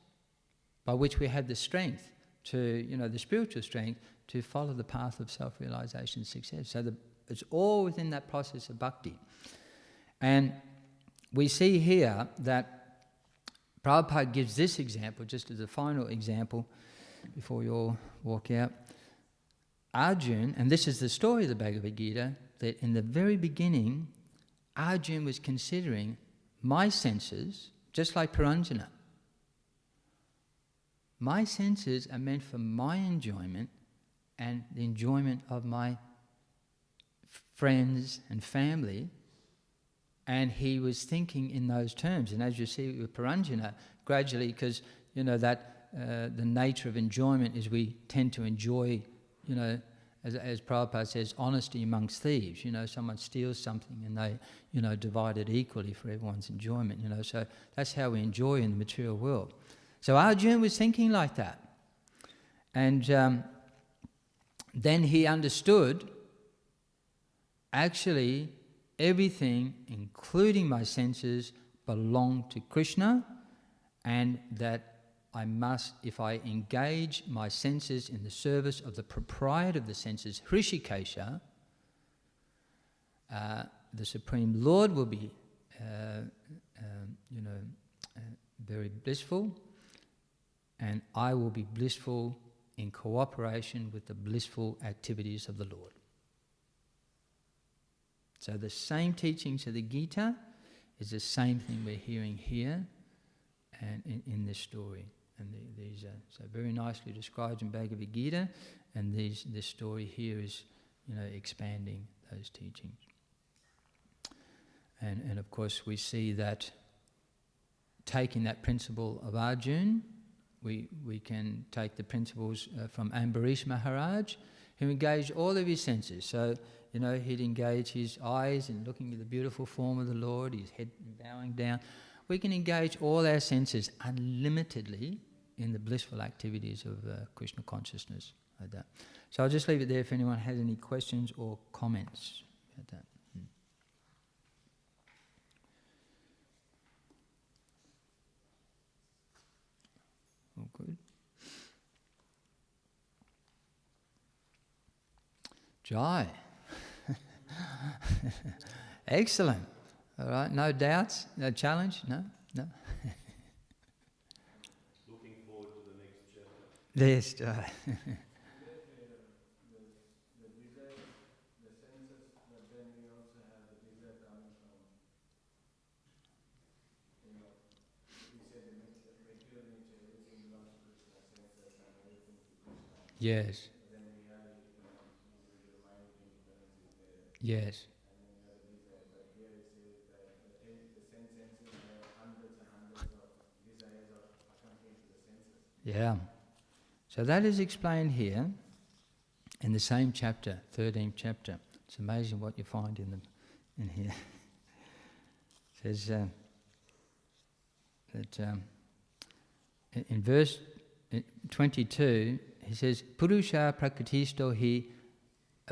by which we have the strength to, the spiritual strength to follow the path of self-realization and success. So it's all within that process of bhakti. And we see here that Prabhupada gives this example, just as a final example, before you all walk out. Arjuna, and this is the story of the Bhagavad Gita, that in the very beginning, Arjuna was considering my senses, just like Puranjana. My senses are meant for my enjoyment and the enjoyment of my friends and family, and he was thinking in those terms. And as you see with Puranjana, gradually, because that the nature of enjoyment is we tend to enjoy, as Prabhupada says, honesty amongst thieves. Someone steals something and they, divide it equally for everyone's enjoyment. So that's how we enjoy in the material world. So Arjuna was thinking like that. And then he understood, actually, everything, including my senses, belong to Krishna, and that I must, if I engage my senses in the service of the proprietor of the senses, Hrishikesha, the Supreme Lord will be, very blissful, and I will be blissful in cooperation with the blissful activities of the Lord. So the same teachings of the Gita is the same thing we're hearing here and in this story. And these are so very nicely described in Bhagavad Gita, and this story here is, expanding those teachings. And of course we see that taking that principle of Arjuna, we can take the principles from Ambarish Maharaj He engaged all of his senses. So, he'd engage his eyes in looking at the beautiful form of the Lord, his head bowing down. We can engage all our senses unlimitedly in the blissful activities of Krishna consciousness like that. So I'll just leave it there if anyone has any questions or comments about that. All good. Jai. Excellent. All right, no doubts, no challenge, no? Looking forward to the next chapter. Yes, Jai. The desire, the senses, but then we also have the desire coming from, we said the material nature, everything belongs to Krishna, senses and everything to Krishna. Yes. But then we have the mind independence is there. Yes. And then we have the desire. But here it says that the senses have hundreds and hundreds of desires accompanying to the senses. Yeah. So that is explained here in the same chapter, 13th chapter. It's amazing what you find in here. It says that in verse 22, he says, Purusha prakritisto hi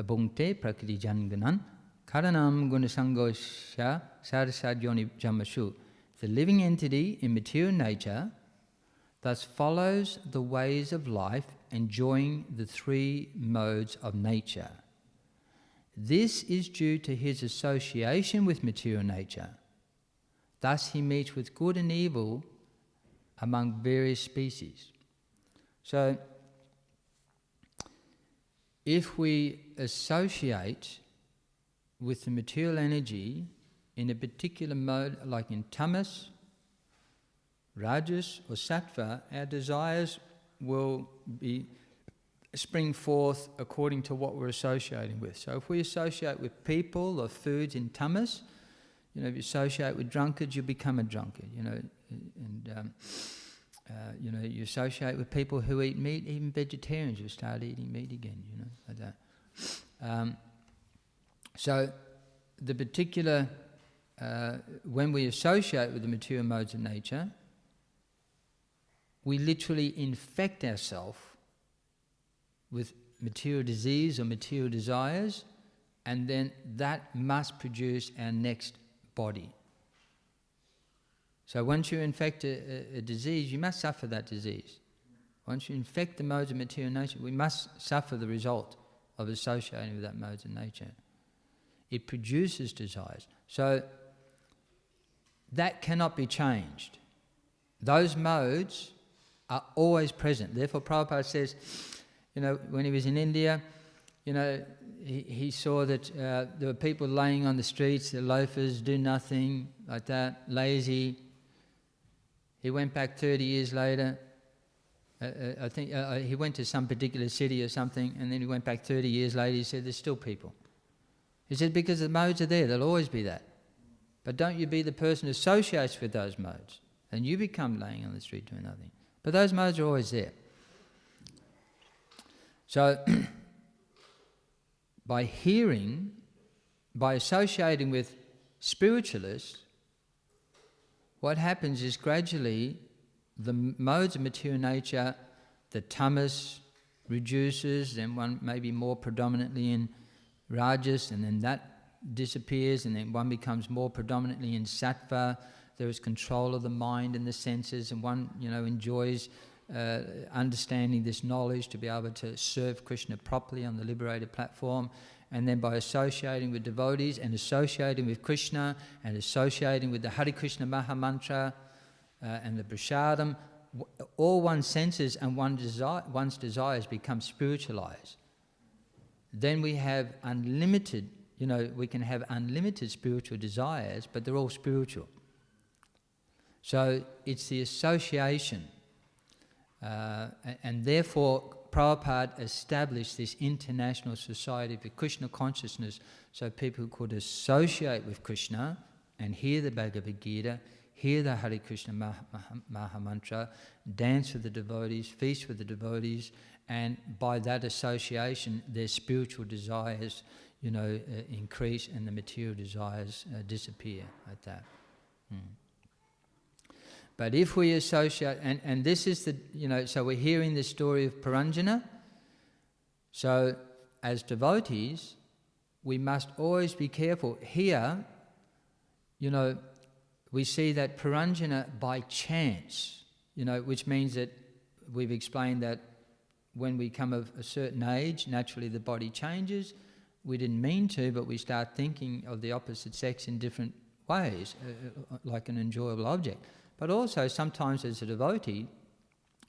abhunkte prakriti janganan karanam gunasangosya sarasadyoni jamashu. The living entity in material nature thus follows the ways of life, enjoying the three modes of nature. This is due to his association with material nature. Thus he meets with good and evil among various species. So, if we associate with the material energy in a particular mode, like in tamas, rajas or sattva, our desires will spring forth according to what we're associating with. So if we associate with people or foods in tamas, if you associate with drunkards, you become a drunkard, you associate with people who eat meat, even vegetarians, you start eating meat again, like that. So the particular, when we associate with the material modes of nature, we literally infect ourselves with material disease or material desires, and then that must produce our next body. So once you infect a disease, you must suffer that disease. Once you infect the modes of material nature, we must suffer the result of associating with that modes of nature. It produces desires. So that cannot be changed. Those modes are always present. Therefore Prabhupada says, when he was in India, he saw that there were people laying on the streets, the loafers, do nothing, like that, lazy. He went back 30 years later. I think he went to some particular city or something, and then he went back 30 years later, he said, there's still people. He said, because the modes are there, there'll always be that. But don't you be the person who associates with those modes, and you become laying on the street doing nothing. But those modes are always there. So, by hearing, by associating with spiritualists, what happens is gradually the modes of material nature, the tamas reduces, then one maybe more predominantly in rajas, and then that disappears, and then one becomes more predominantly in sattva. There is control of the mind and the senses, and one, enjoys understanding this knowledge to be able to serve Krishna properly on the liberated platform. And then by associating with devotees and associating with Krishna and associating with the Hare Krishna Maha Mantra and the Prasadam, all one's senses and one's desires become spiritualized. Then we have unlimited, we can have unlimited spiritual desires, but they're all spiritual. So it's the association. And therefore, Prabhupada established this international society for Krishna consciousness, so people could associate with Krishna and hear the Bhagavad Gita, hear the Hare Krishna Maha Mantra, dance with the devotees, feast with the devotees, and by that association, their spiritual desires, increase, and the material desires disappear like that. But if we associate, and this is so we're hearing the story of Puranjana. So as devotees, we must always be careful. Here, we see that Puranjana by chance, which means that we've explained that when we come of a certain age, naturally the body changes. We didn't mean to, but we start thinking of the opposite sex in different ways, like an enjoyable object. But also sometimes as a devotee,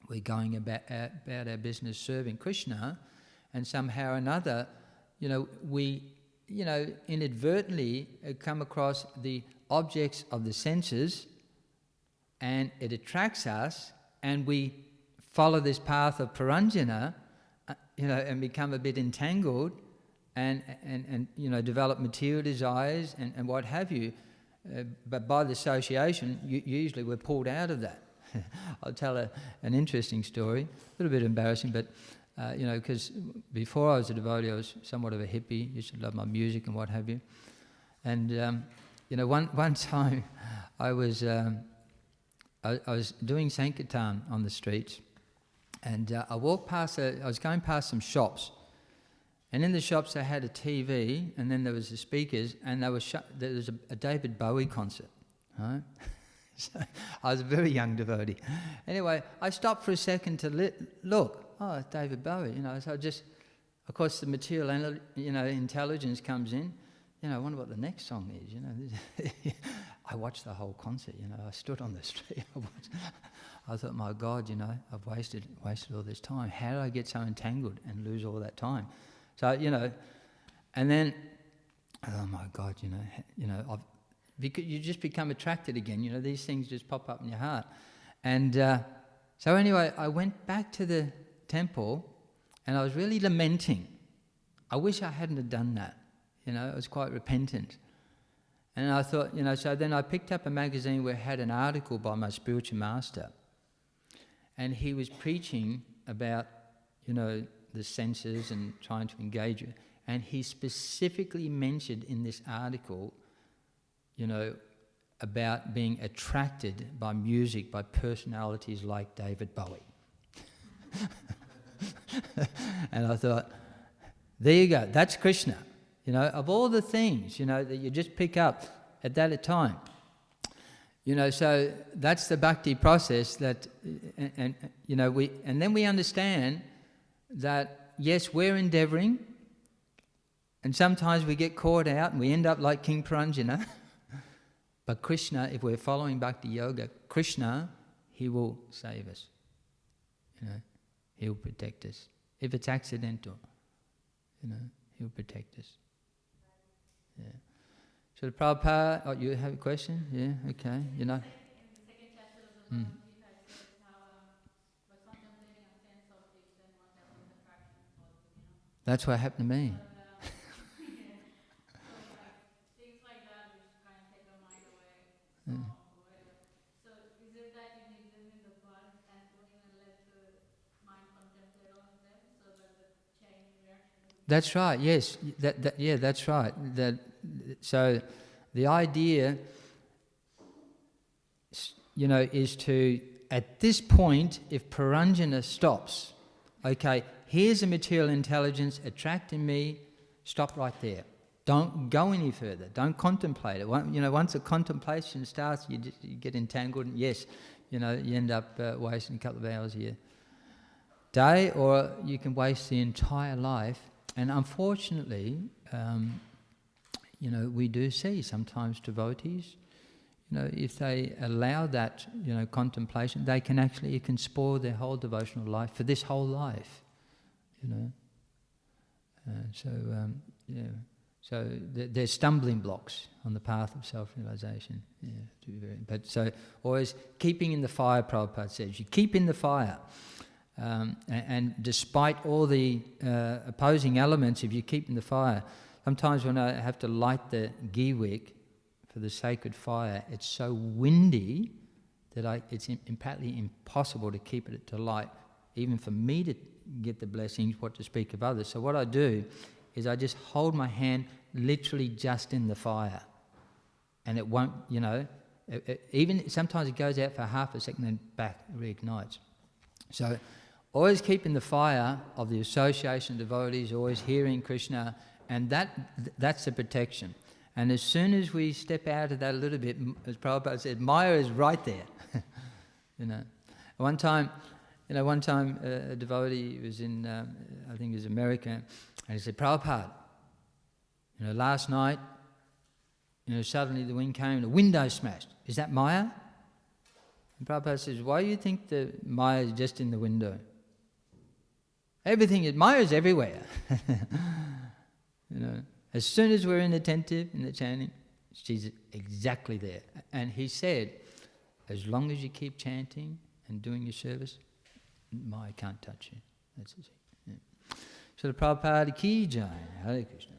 we're going about our business serving Krishna, and somehow or another, we inadvertently come across the objects of the senses, and it attracts us, and we follow this path of Puranjana, and become a bit entangled, and develop material desires and what have you. But by the association, usually we're pulled out of that. I'll tell an interesting story, a little bit embarrassing, but because before I was a devotee, I was somewhat of a hippie, used to love my music and what have you. And one time I was doing Sankirtan on the streets, and I walked past. I was going past some shops, and in the shops they had a TV, and then there was the speakers, and there was a David Bowie concert. Right? So I was a very young devotee. Anyway, I stopped for a second to look. Oh, it's David Bowie. So I just, of course, the material intelligence comes in. I wonder what the next song is. I watched the whole concert. I stood on the street. I thought, my God, I've wasted all this time. How did I get so entangled and lose all that time? So and then, oh my God, because you just become attracted again. These things just pop up in your heart, and so anyway, I went back to the temple, and I was really lamenting. I wish I hadn't have done that. I was quite repentant. And I thought, so then I picked up a magazine where it had an article by my spiritual master. And he was preaching about, the senses and trying to engage it. And he specifically mentioned in this article, about being attracted by music, by personalities like David Bowie. And I thought, there you go, that's Krishna. Of all the things, that you just pick up at that time. So that's the bhakti process that, and then we understand that, yes, we're endeavouring, and sometimes we get caught out and we end up like King Puranjana. But Krishna, if we're following bhakti yoga, Krishna, he will save us. He will protect us. If it's accidental, he'll protect us. Yeah. So Prabhupada, oh, you have a question? Yeah, okay. In the second chapter of the Bhagavad Gita, it says how by contemplating on sense objects, then one happens attraction for them, That's what happened to me. But, so things like that which kind of take our mind away, or whatever. So is it that you need them in the bud and don't even let the mind contemplate on them so that the chain reaction? That's right. Yes. That's right. So the idea, is to, at this point, if Puranjana stops, okay, here's a material intelligence attracting me, stop right there. Don't go any further. Don't contemplate it. Once a contemplation starts, you get entangled, and yes, you end up wasting a couple of hours a year. Day, or you can waste the entire life. And unfortunately, we do see sometimes devotees, if they allow that, contemplation, it can spoil their whole devotional life for this whole life, So there's stumbling blocks on the path of self-realization. But so always keeping in the fire, Prabhupada says. You keep in the fire. And despite all the opposing elements, if you keep in the fire, sometimes when I have to light the ghee wick for the sacred fire, it's so windy that it's practically impossible to keep it to light, even for me to get the blessings, what to speak of others. So what I do is I just hold my hand literally just in the fire. And it won't, even sometimes it goes out for half a second and back, it reignites. So always keeping the fire of the association of devotees, always hearing Krishna, and that's the protection. And as soon as we step out of that a little bit, as Prabhupada said, Maya is right there. One time a devotee was in, I think it was America, and he said, Prabhupada, last night, suddenly the wind came and the window smashed. Is that Maya? And Prabhupada says, why do you think the Maya is just in the window? Maya is everywhere. As soon as we're inattentive in the chanting, she's exactly there. And he said, as long as you keep chanting and doing your service, Maya can't touch you. That's it. Yeah. So the Prabhupada ki jai. Hare Krishna.